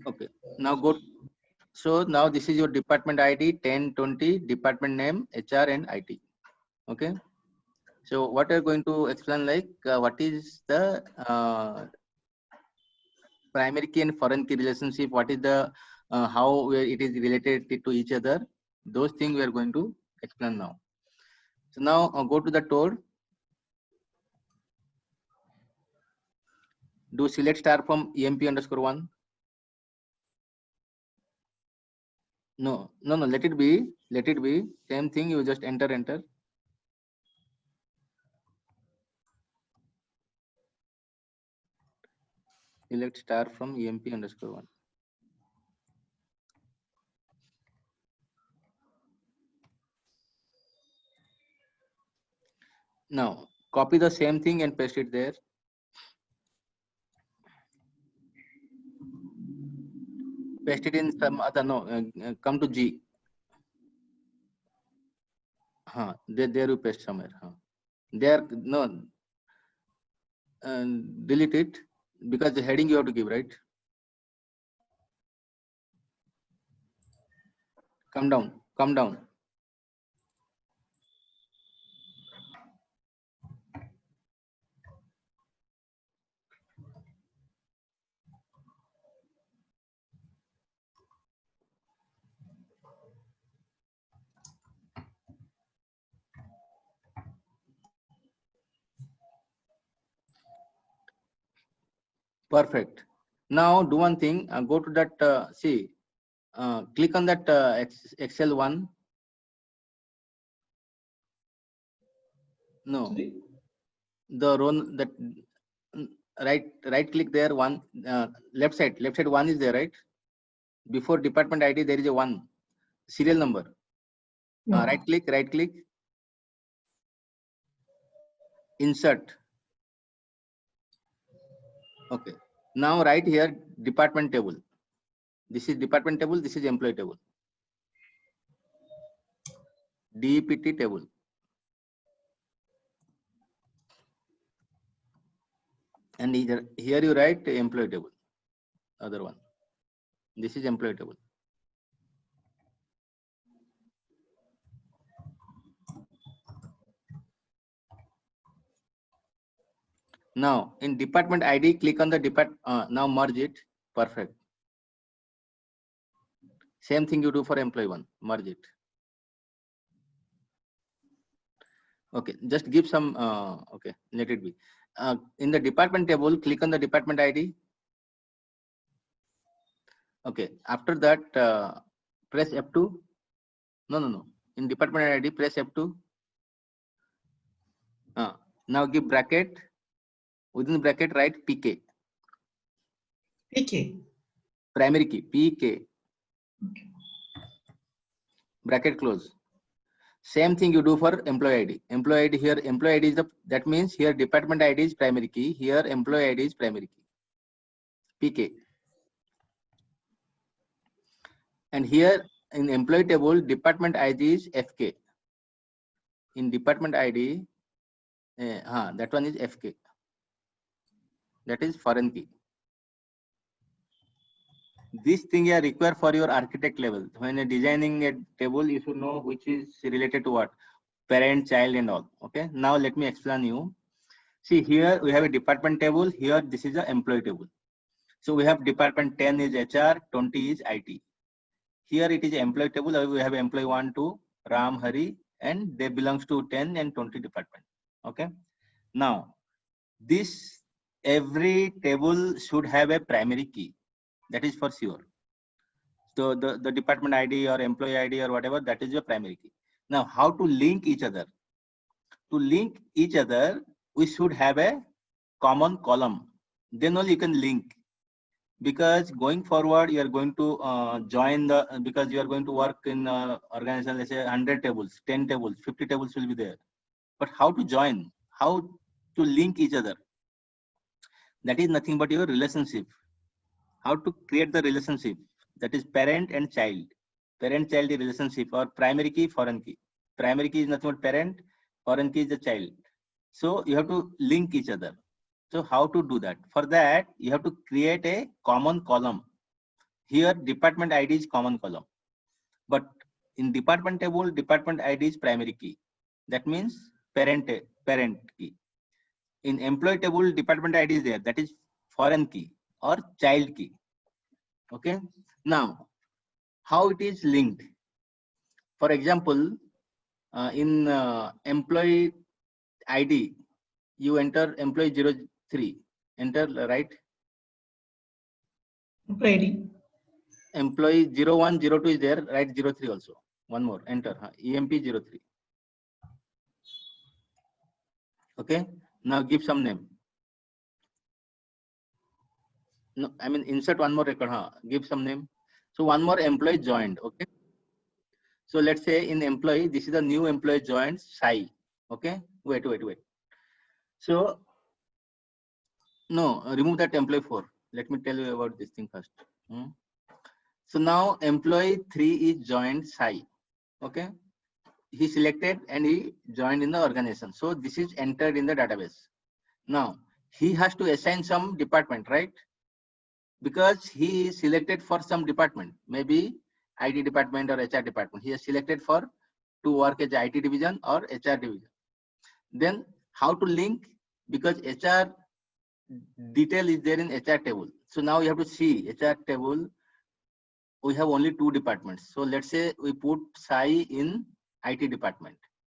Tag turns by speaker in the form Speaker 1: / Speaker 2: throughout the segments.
Speaker 1: Okay. Now go. So now this is your department ID 1020, department name HR and IT. Okay. So what are going to explain like what is the primary key and foreign key relationship? What is the how it is related to each other? Those things we are going to explain now. So now go to the tool. Do select star from EMP_1. No. Let it be. Let it be. Same thing. You just enter. Select star from EMP_1. Now copy the same thing and paste it there. Paste it in some other. No. Come to G. There you paste somewhere. There no. Delete it because the heading you have to give, right? Come down. Perfect. Now do one thing. Go to that. See. Click on that Excel one. No.
Speaker 2: Sorry?
Speaker 1: The row that right click there. One left side one is there, right? Before department ID there is a one serial number.
Speaker 2: Yeah.
Speaker 1: Right click. Insert. Okay. Now right here department table. This is department table. This is employee table. DPT table. And here you write employee table. Other one. This is employee table. Now in department ID, click on the now merge it. Perfect. Same thing you do for employee one. Merge it. Okay. Just give some. Okay. Let it be. In the department table, click on the department ID. Okay. After that, press F2. No. In department ID, press F2. Now give bracket. Within bracket, write PK.
Speaker 2: PK.
Speaker 1: Primary key. PK.
Speaker 2: Okay.
Speaker 1: Bracket close. Same thing you do for employee ID. Employee ID here. Employee ID is that means here department ID is primary key. Here employee ID is primary key. PK. And here in employee table, department ID is FK. In department ID, that one is FK. That is foreign key. This thing are required for your architect level. When you're designing a table, you should know which is related to what, parent, child, and all. Okay. Now let me explain you. See here we have a department table. Here this is an employee table. So we have department 10 is HR, 20 is IT. Here it is employee table. We have employee 1, 2, Ram, Hari, and they belongs to 10 and 20 department. Okay. Now this every table should have a primary key. That is for sure. So the department ID or employee ID or whatever, that is your primary key. Now how to link each other? To link each other, we should have a common column. Then only you can link. Because going forward, you are going to join because you are going to work in organization, let's say 100 tables, 10 tables, 50 tables will be there. But how to join? How to link each other? That is nothing but your relationship. How to create the relationship? That is parent and child. Parent-child relationship or primary key, foreign key. Primary key is nothing but parent, foreign key is the child. So you have to link each other. So how to do that? For that, you have to create a common column. here department ID is common column, but in department table, department ID is primary key. That means parent key. In employee table, department ID is there. That is foreign key or child key. Okay. Now, how it is linked? For example, in employee ID, you enter employee 03. Enter, right?
Speaker 2: Employee ID.
Speaker 1: Employee 01, 02 is there, right? 03 also. One more, enter. EMP 03. Okay. Now give some name. No, I mean insert one more record. Give some name. So one more employee joined. Okay. So let's say in employee, this is the new employee joined Sai. Okay. Wait. So no, remove that employee 4. Let me tell you about this thing first. So now employee 3 is joined Sai. Okay. He selected and he joined in the organization. So this is entered in the database. Now he has to assign some department, right? Because he is selected for some department, maybe IT department or HR department. He is selected for to work as IT division or HR division. Then how to link? Because HR detail is there in HR table. So now you have to see HR table. We have only 2 departments. So let's say we put Sai in IT department.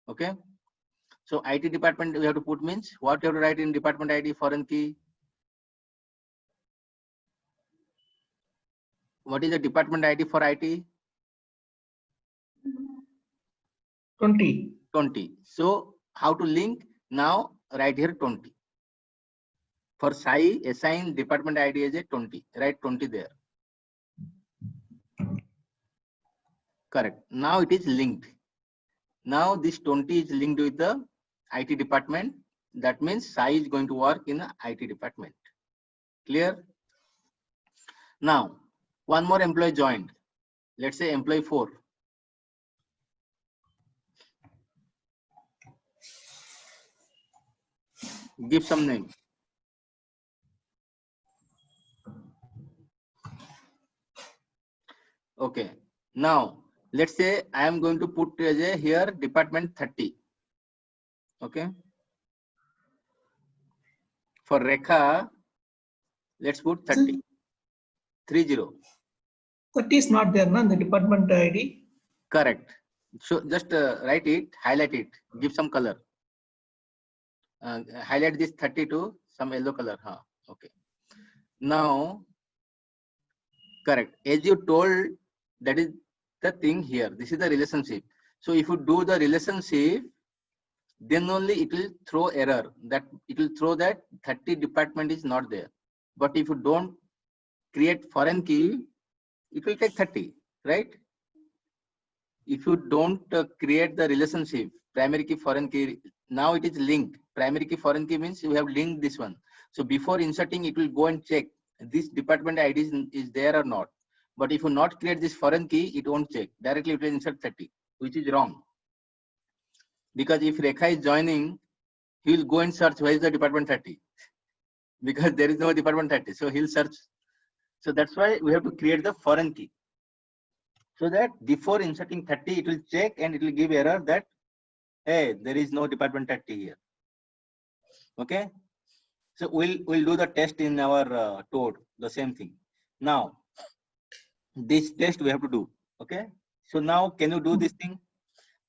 Speaker 1: Okay. So IT department we have to put means what you have to write in department ID foreign key. What is the department ID for IT?
Speaker 2: 20.
Speaker 1: 20. So how to link? Now write here 20. For Sai, assign department ID as a 20. Write 20 there. Correct. Now it is linked. Now this 20 is linked with the IT department. That means Sai is going to work in the IT department. Clear? Now, one more employee joined. Let's say employee 4. Give some name. Okay. Now, let's say I am going to put as a here department 30. Okay. For Rekha, let's put 30. 30.
Speaker 2: 30 is not there, na, the department ID.
Speaker 1: Correct. So just write it, highlight it, give some color. Highlight this 30 to some yellow color. Okay. Now, correct. As you told, that is the thing here. This is the relationship. So if you do the relationship, then only it will throw error. That it will throw that 30 department is not there. But if you don't create foreign key, it will take 30, right? If you don't create the relationship, primary key, foreign key, now it is linked. Primary key, foreign key means you have linked this one. So before inserting, it will go and check this department ID is there or not. But if you not create this foreign key, it won't check. Directly it will insert 30, which is wrong. Because if Rekha is joining, he will go and search where is the department 30. Because there is no department 30. So he'll search. So that's why we have to create the foreign key. So that before inserting 30, it will check and it will give error that, hey, there is no department 30 here. Okay. So we'll do the test in our Toad, the same thing. Now, this test we have to do. Okay. So now can you do this thing?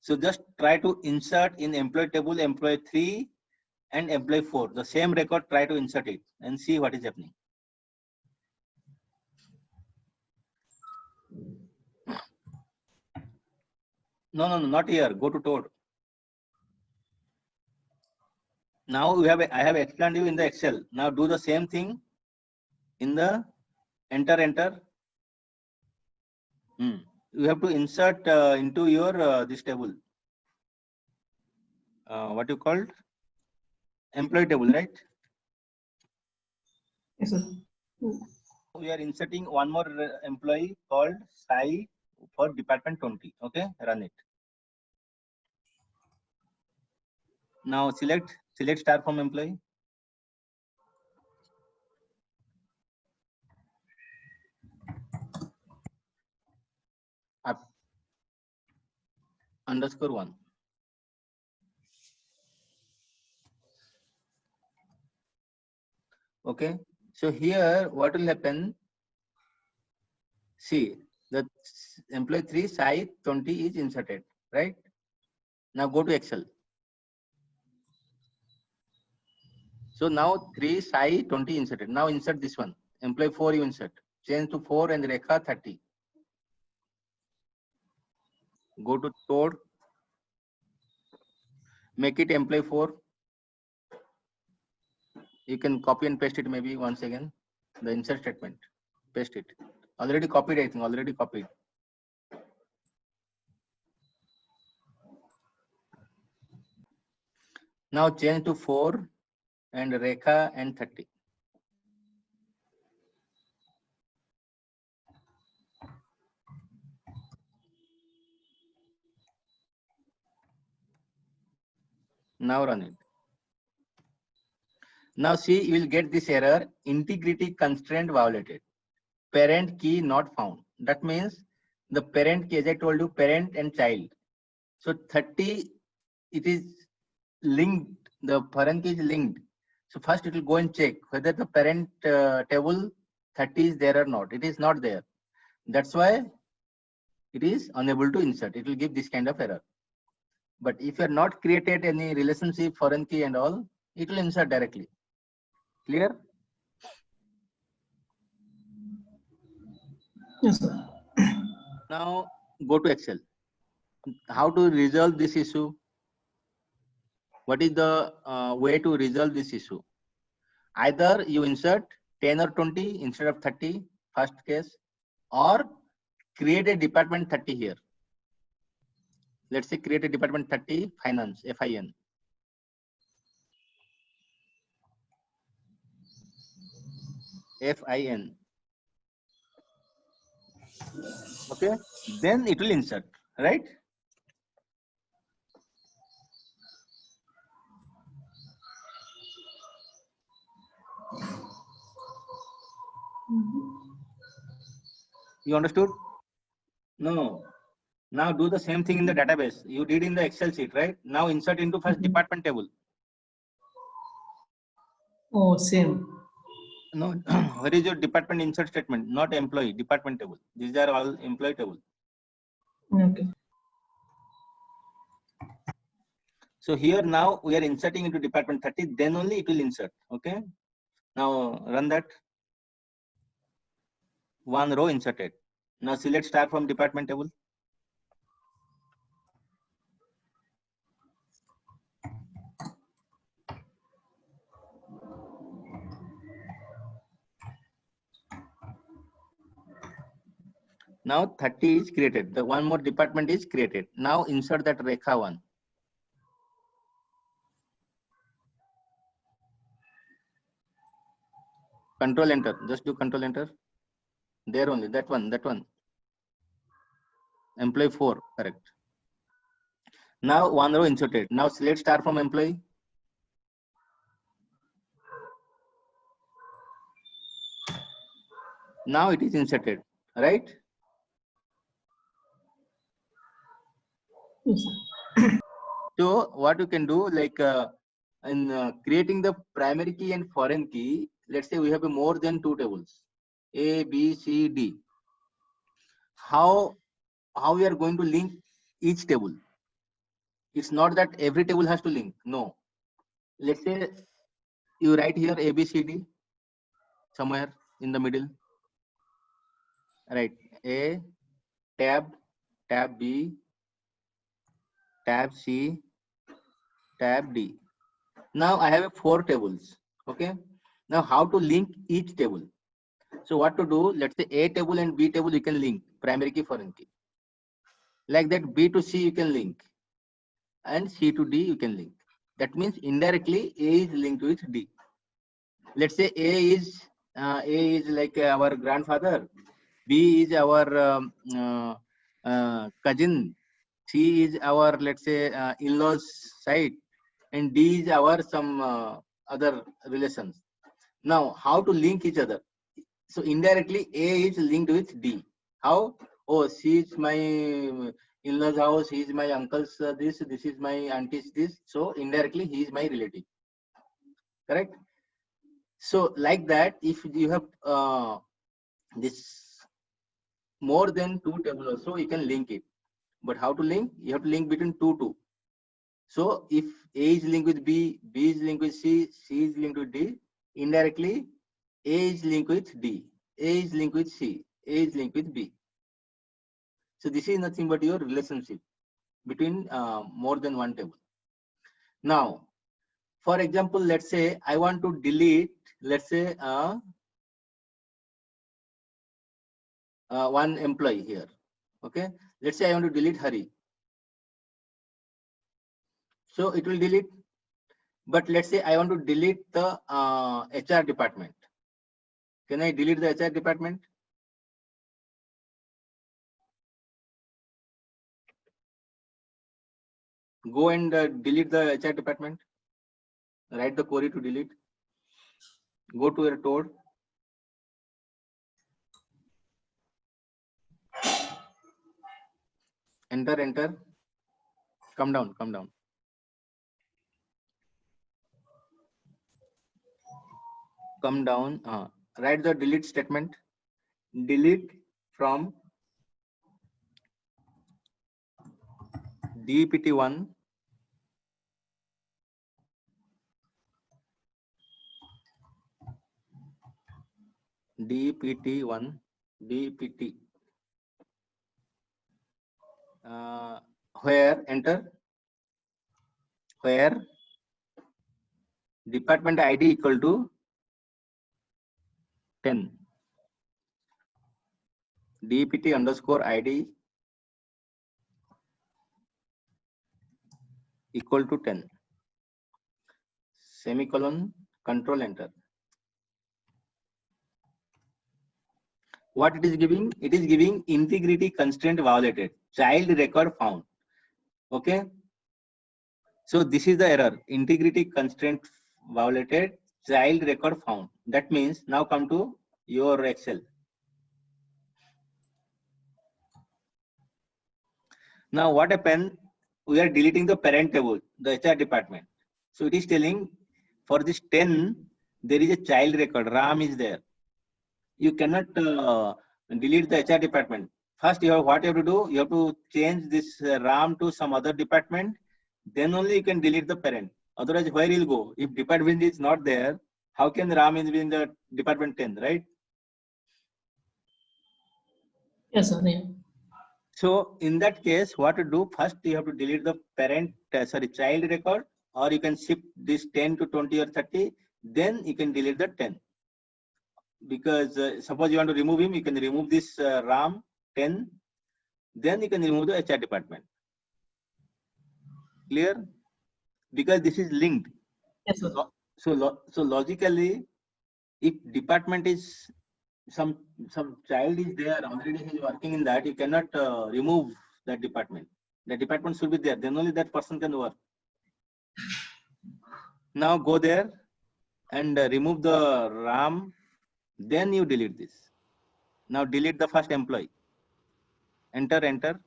Speaker 1: So just try to insert in employee table, employee 3 and employee 4. The same record, try to insert it and see what is happening. No, not here. Go to Toad. Now I have explained you in the Excel. Now do the same thing in the enter. You have to insert into your this table. What you called employee table, right?
Speaker 2: Yes, sir.
Speaker 1: We are inserting one more employee called Sai for department 20. Okay, run it. Now select star from employee. up underscore 1. Okay, so here what will happen? See, the employee 3 Sai 20 is inserted, right? Now go to Excel. So now 3 Sai 20 inserted. Now insert this one. Employee 4 you insert. Change to 4 and Rekha 30. Go to Toad. Make it employee 4. You can copy and paste it maybe once again. The insert statement. Paste it. Already copied, I think. Already copied. Now change to 4 and Rekha and 30. Now run it. Now see, you will get this error, integrity constraint violated. Parent key not found. That means the parent key, as I told you, parent and child. So 30, it is linked, the parent key is linked. So first it will go and check whether the parent table 30 is there or not. It is not there. That's why it is unable to insert. It will give this kind of error. But if you are not created any relationship, foreign key and all, it will insert directly. Clear?
Speaker 2: Yes, sir.
Speaker 1: Now go to Excel. How to resolve this issue? What is the way to resolve this issue? Either you insert 10 or 20 instead of 30, first case, or create a department 30 here. Let's say create a department 30, finance, FIN. FIN. Okay, then it will insert, right? You understood? No. Now do the same thing in the database. You did in the Excel sheet, right? Now insert into first department table.
Speaker 2: Oh, same.
Speaker 1: No, where is your department insert statement? Not employee, department table. These are all employee table.
Speaker 2: Okay.
Speaker 1: So here now we are inserting into department 30, then only it will insert. Okay. Now run that. One row inserted. Now select star from department table. Now 30 is created. The one more department is created. Now insert that Rekha one. Control enter. Just do control enter. There only. That one. That one. Employee 4. Correct. Now one row inserted. Now select star from employee. Now it is inserted. Right?
Speaker 2: Yes, sir.
Speaker 1: So what you can do, like in creating the primary key and foreign key, let's say we have more than 2 tables, A, B, C, D. How we are going to link each table? It's not that every table has to link. No. Let's say you write here A, B, C, D somewhere in the middle. Right. A, tab B, tab C, tab D. Now I have 4 tables. Okay. Now how to link each table? So what to do? Let's say A table and B table you can link, primary key, foreign key. Like that B to C you can link, and C to D you can link. That means indirectly A is linked with D. Let's say A is like our grandfather, B is our cousin, C is our, let's say, in-laws side, and D is our some other relations. Now how to link each other? So indirectly A is linked with D. How? oh, she is my in-laws house, he is my uncle's this is my auntie's this, so indirectly he is my relative, correct? So like that, if you have this more than two tables also, you can link it. But how to link? You have to link between two. So if A is linked with B, B is linked with C, C is linked with D, indirectly A is linked with D, A is linked with C, A is linked with B. So this is nothing but your relationship between more than one table. Now, for example, let's say I want to delete, let's say one employee here. Okay, let's say I want to delete Hari. So it will delete. But let's say I want to delete the HR department. Can I delete the HR department? Go and delete the HR department. Write the query to delete. Go to your toad. Enter, enter. Come down, come down. Come down. Write the delete statement. Delete from DPT1 DPT1 DPT where enter where department ID equal to 10 DPT underscore ID equal to 10 semicolon control enter. What it is giving? It is giving integrity constraint violated, child record found. Okay. So this is the error, integrity constraint violated, child record found. That means now come to your Excel. Now what happened? We are deleting the parent table, the HR department. So it is telling for this 10, there is a child record, Ram is there. You cannot delete the HR department. First, what you have to do, you have to change this RAM to some other department. Then only you can delete the parent. Otherwise, where you'll go? If department is not there, how can RAM is in the department 10, right?
Speaker 2: Yes, sir. Yeah.
Speaker 1: So in that case, what to do? First, you have to delete the parent, child record, or you can shift this 10 to 20 or 30. Then you can delete the 10. Because suppose you want to remove him, you can remove this RAM 10. Then you can remove the HR department. Clear? Because this is linked.
Speaker 2: Yes, sir.
Speaker 1: So logically, if department is some child is there already, he is working in that, you cannot remove that department. The department should be there. Then only that person can work. Now go there and remove the RAM. Then you delete this. Now delete the first employee. Enter, enter.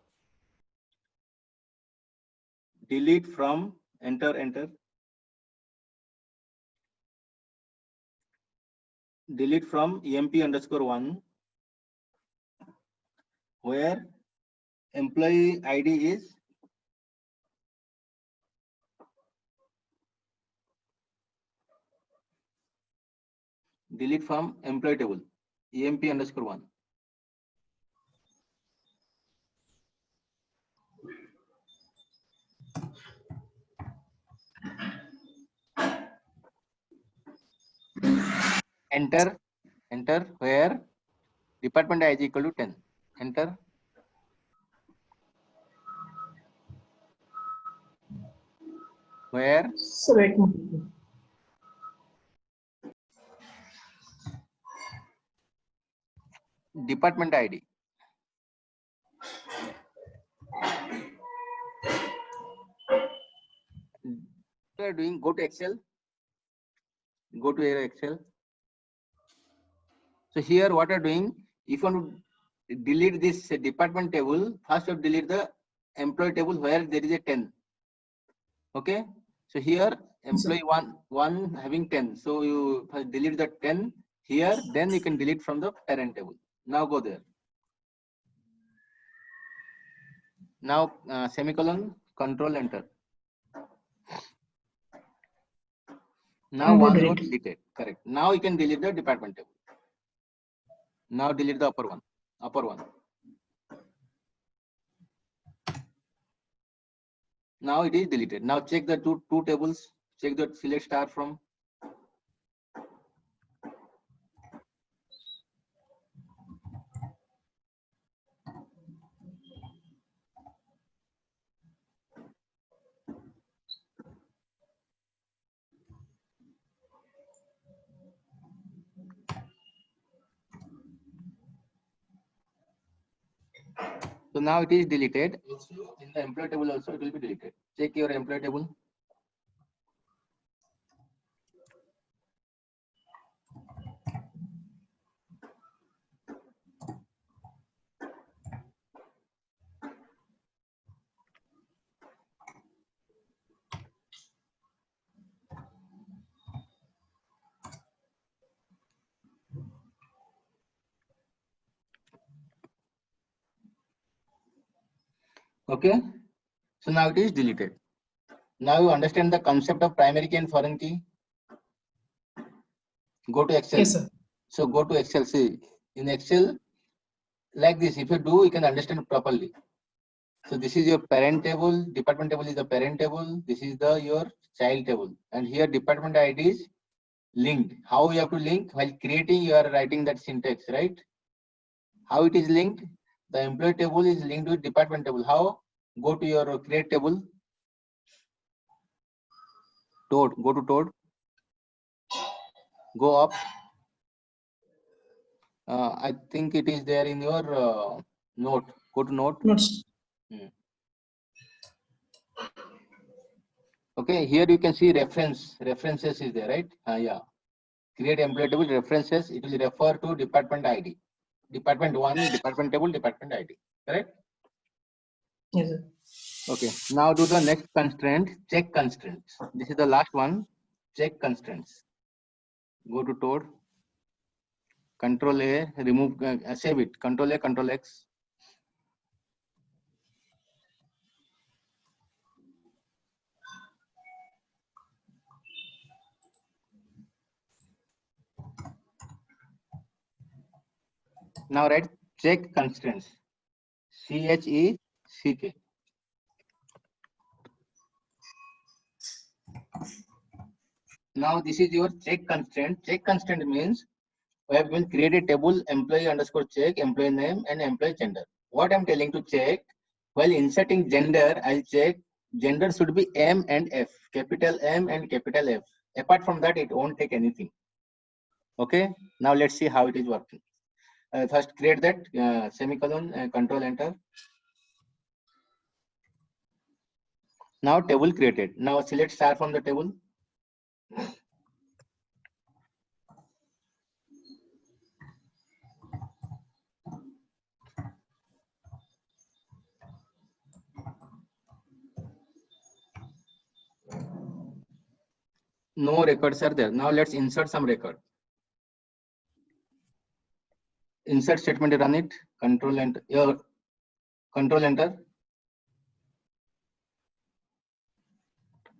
Speaker 1: Delete from, enter, enter. Delete from EMP underscore 1, where employee ID is delete from employee table, EMP underscore 1. Enter, enter where department ID equal to 10. Enter. Where
Speaker 2: So wait a minute.
Speaker 1: department ID. We are doing, go to Excel. Go to your Excel. So here what are doing? If you want to delete this department table, first you delete the employee table where there is a 10. Okay. So here employee one having 10. So you first delete the 10 here, then you can delete from the parent table. Now go there. Now semicolon, control enter. Now
Speaker 2: And
Speaker 1: one row
Speaker 2: delete.
Speaker 1: deleted. Correct. Now you can delete the department table. Now delete the upper one. Now it is deleted. Now check the two tables. Check the select star from. So now it is deleted. Also in the employee table also it will be deleted. Check your employee table. Okay. So now it is deleted. Now you understand the concept of primary key and foreign key. Go to Excel.
Speaker 2: Yes, sir.
Speaker 1: So go to Excel. See in Excel like this. If you do, you can understand properly. So this is your parent table. Department table is the parent table. This is the your child table. And here department ID is linked. How you have to link? While creating, you are writing that syntax, right? How it is linked? The employee table is linked with department table. How? Go to your create table. Toad. Go to Toad. Go up. I think it is there in your note. Go to note.
Speaker 2: Notes.
Speaker 1: Okay, here you can see references is there, right? Yeah. Create employee table references. It will refer to department ID. Department 1, department table, department ID. Correct?
Speaker 2: Yes, sir.
Speaker 1: Okay. Now do the next constraint, check constraints. This is the last one. Check constraints. Go to Toad. Control A, remove, save it. Control A, Control X. Now write check constraints. CHECK. Now this is your check constraint. Check constraint means we have been create a table employee underscore check, employee name and employee gender. What I'm telling to check, while inserting gender, I'll check gender should be M and F, capital M and capital F. Apart from that, it won't take anything. Okay, now let's see how it is working. First create that semicolon, control enter. Now table created. Now select star from the table. No records are there. Now let's insert some record. Insert statement, run it. Control enter. Control enter.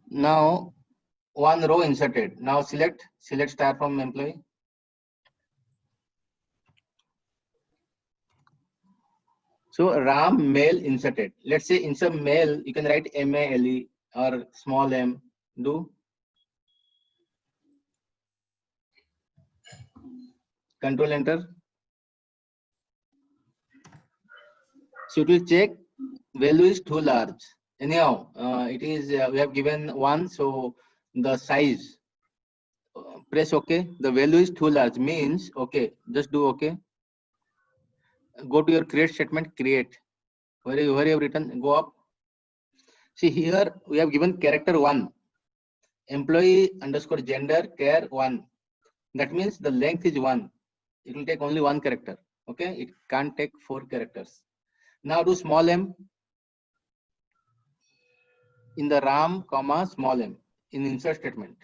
Speaker 1: Now one row inserted. Now select star from employee. So Ram male inserted. Let's say insert male, you can write MALE or small m. Do control enter. So it will check value is too large. Anyhow, it is we have given 1, so the size. Press OK. The value is too large means okay. Just do OK. Go to your create statement. Create. Where you have written. Go up. See here we have given character 1. Employee underscore gender char 1. That means the length is 1. It will take only one character. Okay, it can't take 4 characters. Now do small m in the RAM, comma, small m in insert statement.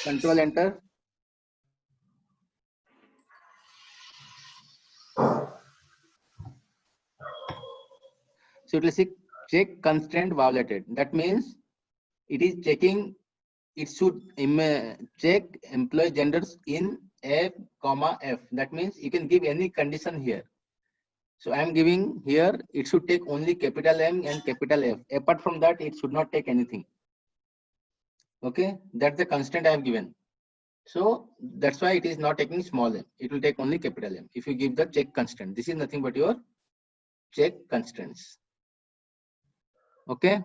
Speaker 1: Control enter. So it will say check constraint violated. That means it is checking, it should check employee genders in F, comma F. That means you can give any condition here. So I am giving here, it should take only capital M and capital F. Apart from that, it should not take anything. Okay, that's the constraint I have given. So that's why it is not taking small m. It will take only capital M. If you give the check constraint, this is nothing but your check constraints. Okay,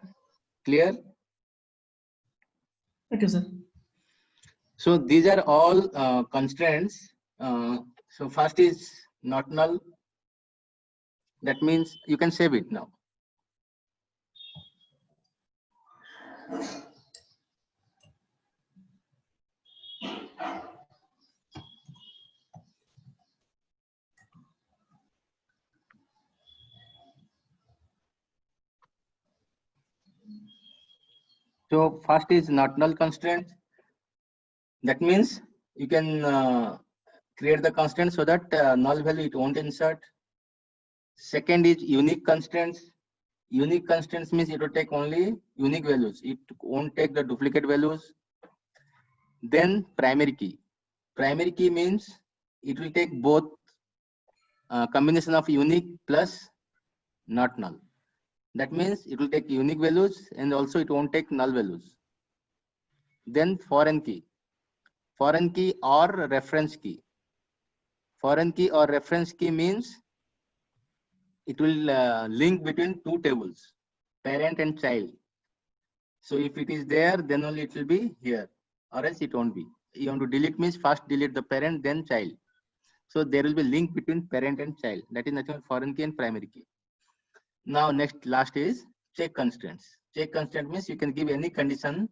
Speaker 1: clear?
Speaker 2: Okay, sir.
Speaker 1: So these are all constraints. So first is not null. That means you can save it now. So first is not null constraint. That means you can create the constraint so that null value it won't insert. Second is unique constraints. Unique constraints means it will take only unique values. It won't take the duplicate values. Then primary key. Primary key means it will take both combination of unique plus not null. That means it will take unique values and also it won't take null values. Then foreign key. Foreign key or reference key. Foreign key or reference key means it will link between two tables, parent and child. So if it is there, then only it will be here, or else it won't be. You want to delete means first delete the parent, then child. So there will be link between parent and child. That is nothing but foreign key and primary key. Now next last is check constraints. Check constraint means you can give any condition.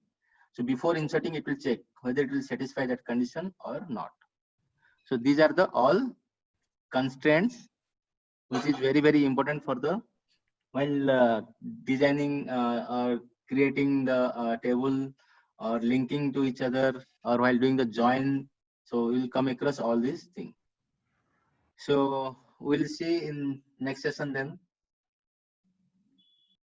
Speaker 1: So before inserting, it will check whether it will satisfy that condition or not. So these are the all constraints, which is very, very important for the while designing or creating the table or linking to each other or while doing the join. So we'll come across all these things. So we'll see in next session then.